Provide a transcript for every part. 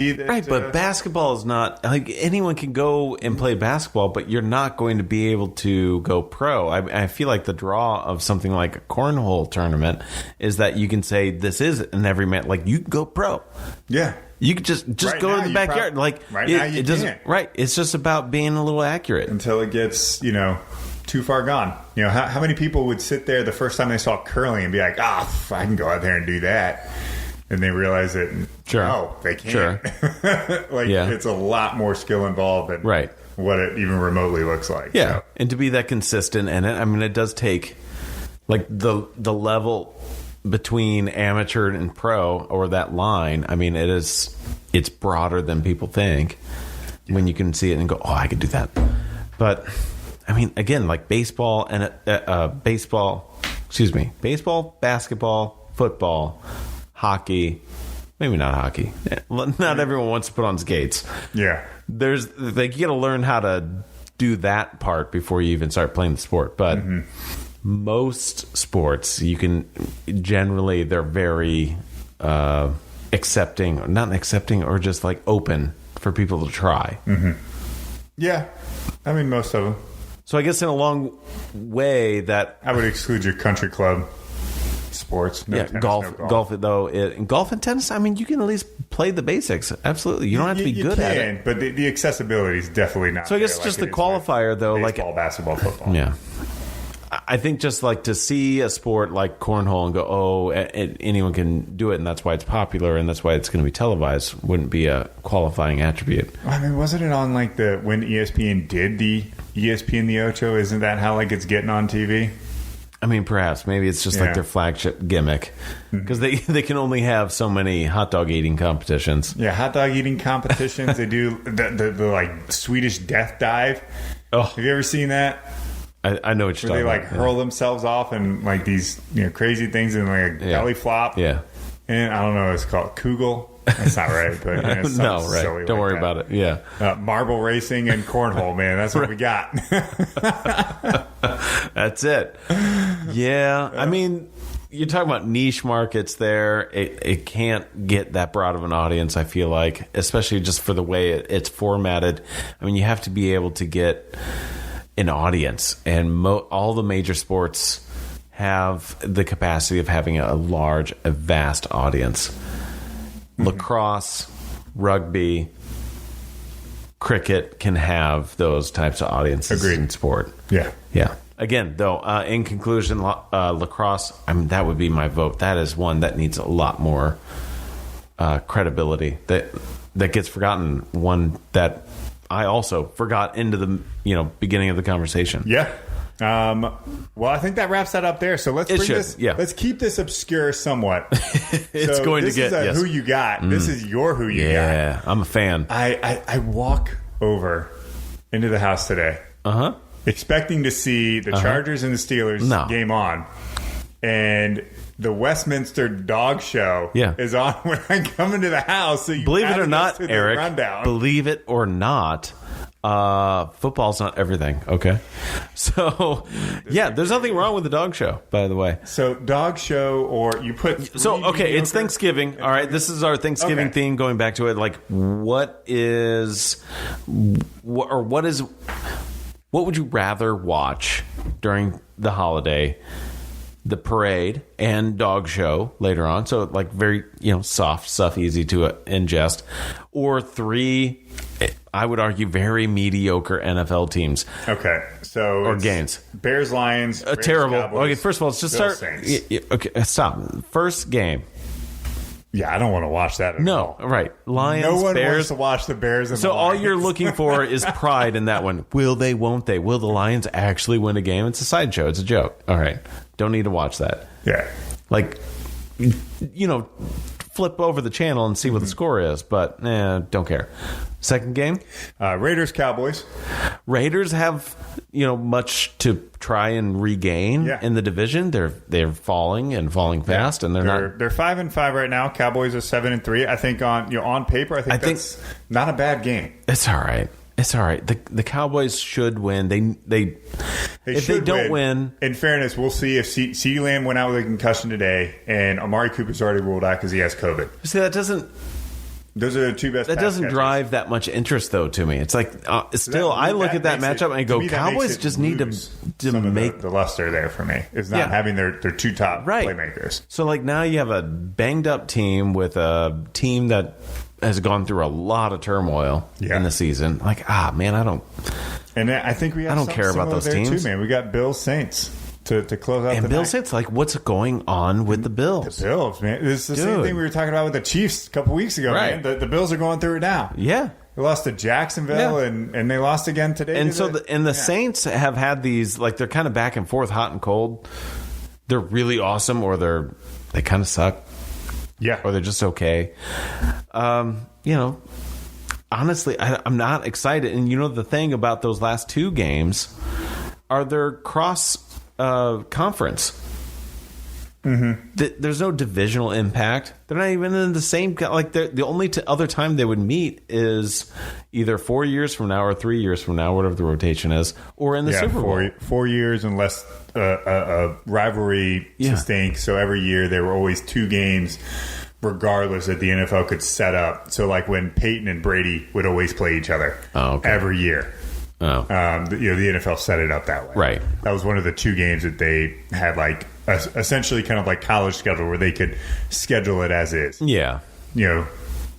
Right, but basketball is not like anyone can go and play basketball, but you're not going to be able to go pro. I feel like the draw of something like a cornhole tournament is that you can say this is an everyman. Like you can go pro. Yeah, you could just right go to the backyard. Like right now you can't. Right, it's just about being a little accurate until it gets too far gone. How many people would sit there the first time they saw curling and be like, I can go out there and do that. And they realize that, no, they can't. Sure. It's a lot more skill involved than what it even remotely looks like. Yeah, so. And to be that consistent in it, I mean, it does take, like, the level between amateur and pro, or that line, I mean, it's broader than people think when you can see it and go, I could do that. But, I mean, again, like baseball, basketball, football, hockey, maybe not hockey. Not everyone wants to put on skates. Yeah. You got to learn how to do that part before you even start playing the sport. But most sports, they're very not accepting or just like open for people to try. Mm-hmm. Yeah. I mean, most of them. So I guess in a long way that... I would exclude your country club sports. Golf and tennis, I mean, you can at least play the basics. Absolutely. You don't have to be good at it. But the accessibility is definitely not. So I guess just the qualifier, though. Baseball, basketball, football. Yeah. I think just like to see a sport like cornhole and go, anyone can do it, and that's why it's popular, and that's why it's going to be televised, wouldn't be a qualifying attribute. I mean, wasn't it on like when ESPN did the ESPN the Ocho? Isn't that how like it's getting on TV? I mean, perhaps. Maybe it's just like their flagship gimmick. Because they can only have so many hot dog eating competitions. Yeah, hot dog eating competitions. They do the like Swedish death dive. Oh. Have you ever seen that? I know what you're talking about. Where they like hurl themselves off and like these crazy things and like a belly flop. Yeah. And I don't know what it's called. Kugel. That's not right, but no, right. Don't worry about it. Yeah. Marble racing and cornhole, man. That's what we got. That's it. Yeah. I mean, you're talking about niche markets there. It can't get that broad of an audience, I feel like, especially just for the way it's formatted. I mean, you have to be able to get an audience, and all the major sports have the capacity of having a vast audience. Lacrosse, rugby, cricket can have those types of audiences in sport. Yeah. Yeah. Again, though, in conclusion, lacrosse, I mean, that would be my vote. That is one that needs a lot more credibility. That gets forgotten. One that I also forgot into the beginning of the conversation. Yeah. Well, I think that wraps that up there. So let's let's keep this obscure somewhat. This is who you got. This is your who you got. Yeah, I'm a fan. I walk over into the house today, expecting to see the Chargers and the Steelers game on, and the Westminster Dog Show is on when I come into the house. So believe it or not, Eric, believe it or not, football's not everything. Okay. So there's nothing wrong with the dog show, by the way. So dog show, or you put it's Thanksgiving. All right, this is our Thanksgiving theme, going back to it. Like, what would you rather watch during the holiday? The parade and dog show later on, so like very soft stuff, easy to ingest, or 3, I would argue, very mediocre NFL teams. Okay, so or games. Bears, Lions, terrible. Cowboys, okay, first of all, let's just start. Okay, stop. First game. Yeah, I don't want to watch that at all. Right. Lions, no one Bears. wants to watch the Bears and so the Lions. All you're looking for is pride in that one. Will they, won't they? Will the Lions actually win a game? It's a sideshow. It's a joke. All right. Don't need to watch that. Yeah. Like, flip over the channel and see what the score is, but don't care. Second game? Raiders, Cowboys. Raiders have, much to try and regain in the division. They're falling fast, and they're not. They're 5-5 right now. Cowboys are 7-3. I think on paper, I think that's not a bad game. It's all right. It's all right. The Cowboys should win. If they don't win. In fairness, we'll see if CeeDee Lamb went out with a concussion today, and Amari Cooper's already ruled out because he has COVID. See, that doesn't. Those are the two best. That doesn't drive that much interest, though, to me. It's like still, I look at that matchup and I go, Cowboys just need to make the luster there for me. Is not having their two top playmakers. So like now you have a banged up team with a team that has gone through a lot of turmoil in the season. Like man, I don't. And I think we. Have I don't care about those teams, too, man. We got Bills Saints. To close out and the Bills night. Saints, like what's going on with the Bills? The Bills, man. It's the same thing we were talking about with the Chiefs a couple weeks ago, man. The Bills are going through it now. Yeah. They lost to Jacksonville, and they lost again today. And so the Saints have had these, like, they're kind of back and forth, hot and cold. They're really awesome, or they kind of suck. Yeah. Or they're just okay. Honestly, I'm not excited. And the thing about those last two games are they're cross conference. There's no divisional impact. They're not even in the same. Like the only other time they would meet is either 4 years from now or 3 years from now, whatever the rotation is, or in the Super Bowl. 4 years unless a rivalry sustained. So every year there were always two games, regardless, that the NFL could set up. So like when Peyton and Brady would always play each other every year. Oh. The NFL set it up that way. Right. That was one of the two games that they had, like, essentially kind of like college schedule where they could schedule it as is. Yeah.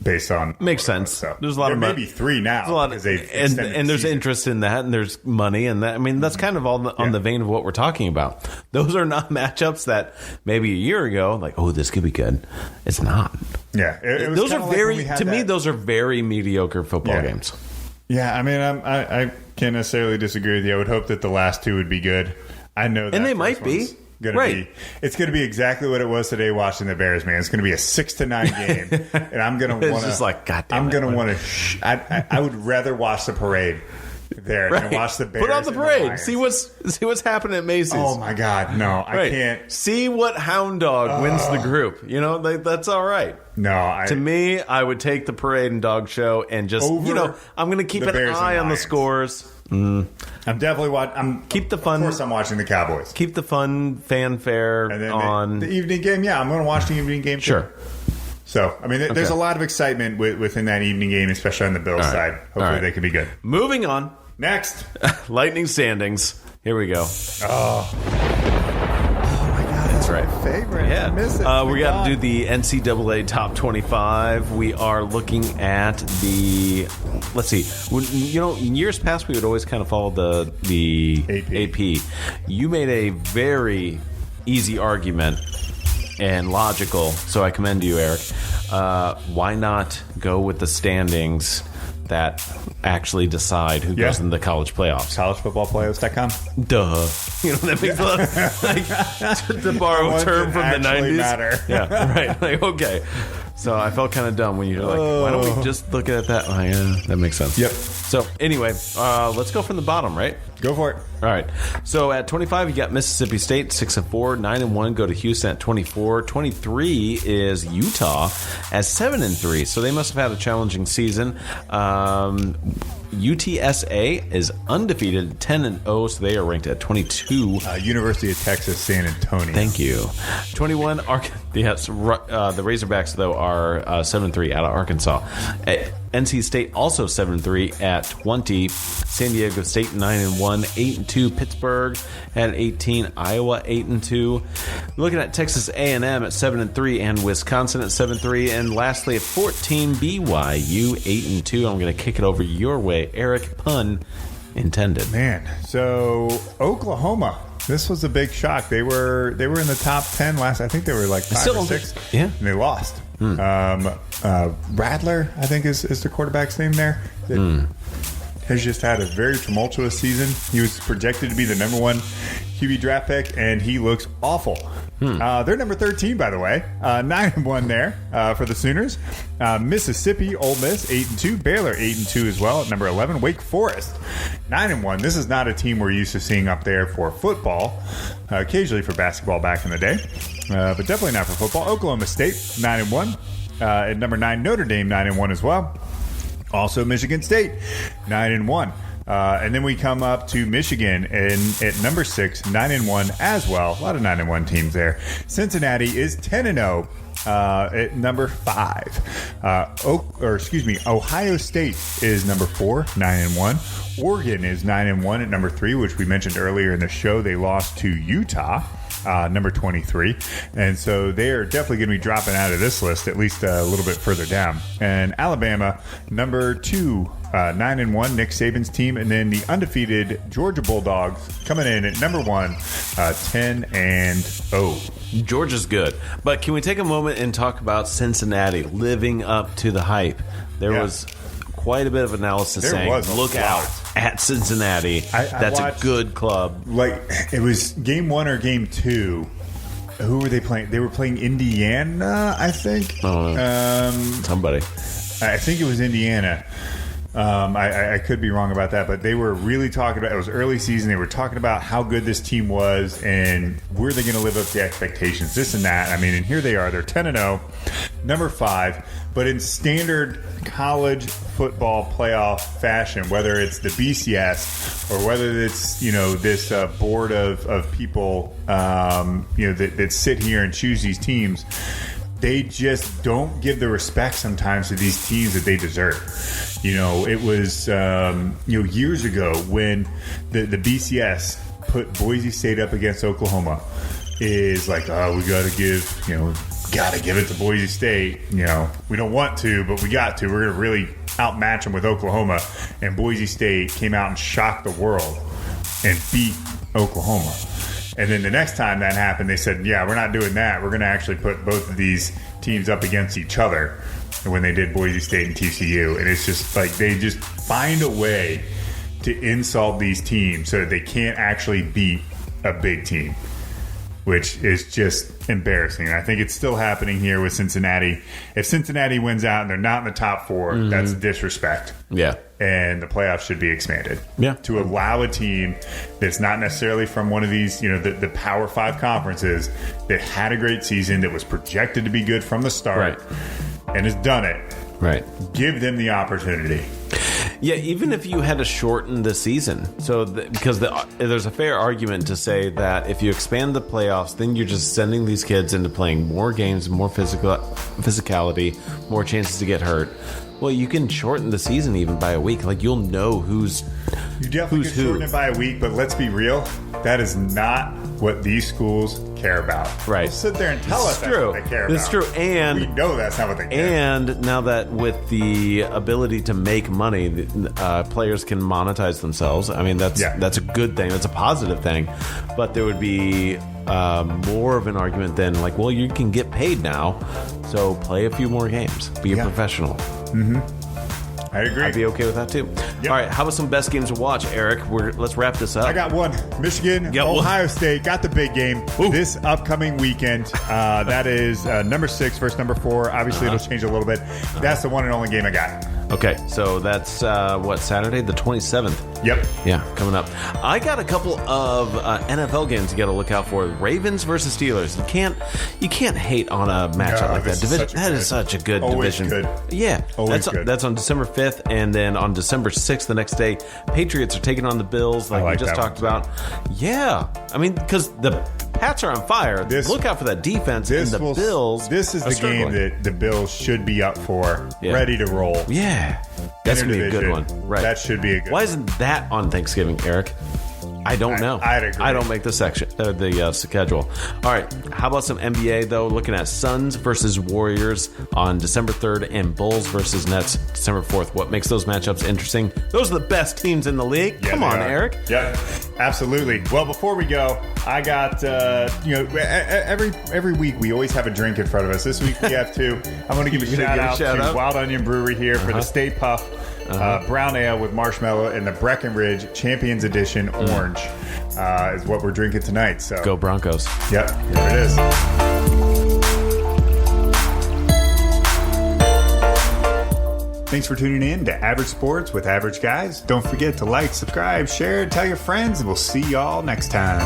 Based on... Makes sense. So there's a lot of money. Maybe three now. There's a lot of, and there's interest in that, and there's money, and that. I mean, that's kind of all on the vein of what we're talking about. Those are not matchups that maybe a year ago, like, this could be good. It's not. Yeah. Those are very, to me, those are very mediocre football games. Yeah, I mean, I can't necessarily disagree with you. I would hope that the last two would be good. I know that. And they might be. It's going to be exactly what it was today watching the Bears, man. It's going to be a 6-9 game. And I'm going to want to. It's just like, God damn I'm going to want to. I would rather watch the parade there than watch the Bears. Put on the parade. See what's happening at Macy's. Oh, my God. No, I can't. See what hound dog wins the group. That's all right. No, to me, I would take the parade and dog show and just, I'm going to keep an eye on the scores. I'm definitely keep the fun. Of course, I'm watching the Cowboys. Keep the fun fanfare and then on the evening game. Yeah, I'm going to watch the evening game. Sure. Too. So, I mean, there's a lot of excitement within that evening game, especially on the Bills side. Hopefully, they can be good. Moving on. Next, lightning standings. Here we go. That's right. Favorite. Yeah. I miss it. We got to do the NCAA Top 25. We are looking at the. Let's see. In years past, we would always kind of follow the AP. You made a very easy argument and logical, so I commend you, Eric. Why not go with the standings that actually decide who goes in the college playoffs? CollegeFootballPlayoffs.com. Duh. That makes a lot of to borrow a term from the 90s. Matter. Yeah, right. Like, okay. So I felt kind of dumb when you're like, why don't we just look at that? Oh, yeah, that makes sense. Yep. So anyway, let's go from the bottom, right? Go for it. All right. So at 25, you got Mississippi State, 6-4, 9-1. Go to Houston at 24. 23 is Utah at 7-3. So they must have had a challenging season. UTSA is undefeated, 10-0. So they are ranked at 22. University of Texas, San Antonio. Thank you. 21. The Razorbacks though are 7-3 out of Arkansas. NC State also 7-3 at 20. San Diego State 9-1, 8-2. Pittsburgh at 18. Iowa 8-2. Looking at Texas A&M at 7-3 and Wisconsin at 7-3. And lastly at 14, BYU 8-2. I'm going to kick it over your way, Eric. Pun intended. Man, so Oklahoma. This was a big shock. They were in the top 10 last. I think they were like 5 or 6. Yeah, and they lost. Radler, I think is the quarterback's name there. Has just had a very tumultuous season. He was projected to be the number 1 QB draft pick, and he looks awful. They're number 13, by the way. 9-1 there for the Sooners. Mississippi, Ole Miss, 8-2. Baylor, 8-2 as well at number 11. Wake Forest, 9-1. This is not a team we're used to seeing up there for football. Occasionally for basketball back in the day, but definitely not for football. Oklahoma State, 9-1. At number 9, Notre Dame, 9-1 as well. Also Michigan State, 9-1. And then we come up to Michigan at number 6, 9-1 as well. A lot of 9-1 teams there. Cincinnati is 10-0 at number 5. Ohio State is number 4, 9-1. Oregon is 9-1 at number 3, which we mentioned earlier in the show. They lost to Utah, number 23. And so they are definitely going to be dropping out of this list, at least a little bit further down. And Alabama, number 2, 9-1, Nick Saban's team. And then the undefeated Georgia Bulldogs coming in at number 1, 10-0. Georgia's good. But can we take a moment and talk about Cincinnati living up to the hype? There was quite a bit of analysis saying, look out at Cincinnati. That's a good club. Like, it was game 1 or game 2. Who were they playing? They were playing Indiana, I think. Somebody. I think it was Indiana. I could be wrong about that, but they were really talking about, it was early season, they were talking about how good this team was and were they going to live up to expectations, this and that. I mean, and here they are, they're 10-0, number 5, but in standard college football playoff fashion, whether it's the BCS or whether it's, this board of people, that sit here and choose these teams, they just don't give the respect sometimes to these teams that they deserve. It was, years ago when the BCS put Boise State up against Oklahoma is like, oh, we got to give it to Boise State. We don't want to, but we got to. We're going to really outmatch them with Oklahoma. And Boise State came out and shocked the world and beat Oklahoma. And then the next time that happened, they said, yeah, we're not doing that. We're going to actually put both of these teams up against each other when they did Boise State and TCU. And it's just like they just find a way to insult these teams so that they can't actually beat a big team, which is just embarrassing. And I think it's still happening here with Cincinnati. If Cincinnati wins out and they're not in the top 4, that's disrespect. Yeah. And the playoffs should be expanded. Yeah. To allow a team that's not necessarily from one of these, the Power 5 conferences that had a great season, that was projected to be good from the start, and has done it. Right. Give them the opportunity. Yeah, even if you had to shorten the season. Because there's a fair argument to say that if you expand the playoffs, then you're just sending these kids into playing more games, more physicality, more chances to get hurt. Well, you can shorten the season even by a week. Like, you'll know who's You definitely can shorten it by a week, but let's be real. That is not what these schools care about. Right. They'll sit there and tell us that's what they care about. It's true. And we know that's not what they care. And now that with the ability to make money, players can monetize themselves. I mean, that's a good thing. That's a positive thing. But there would be more of an argument than like, well, you can get paid now, so play a few more games. Be a professional. Mm-hmm. I agree. I'd be okay with that too. Yep. All right, how about some best games to watch, Eric? Let's wrap this up. I got one. Michigan, Ohio State got the big game this upcoming weekend. That is number 6 versus number 4. Obviously, it'll change a little bit. That's the one and only game I got. Okay, so that's Saturday, the 27th. Yep. Yeah, coming up. I got a couple of NFL games you got to look out for. Ravens versus Steelers. You can't hate on a matchup like that. That is such a good division. Good. Yeah, always good. That's on December 5th, and then on December 6th, the next day, Patriots are taking on the Bills, like we just talked about. Yeah, I mean, because the Pats are on fire. Look out for that defense and the Bills. This is the game that the Bills should be up for, ready to roll. Yeah. That's going to be a good one. Right. That should be a good one. Why isn't that on Thanksgiving, Eric? I don't know. I'd agree. I don't make the schedule. All right. How about some NBA, though? Looking at Suns versus Warriors on December 3rd and Bulls versus Nets December 4th. What makes those matchups interesting? Those are the best teams in the league. Yeah, Come on, Eric. Yeah, absolutely. Well, before we go, I got, every week we always have a drink in front of us. This week we have two. I'm going to give a shout out to Wild Onion Brewery here for the Stay Puft Brown Ale with marshmallow and the Breckenridge Champions Edition Orange is what we're drinking tonight. So go Broncos. Yep, here it is. Thanks for tuning in to Average Sports with Average Guys. Don't forget to like, subscribe, share, and tell your friends, and we'll see y'all next time.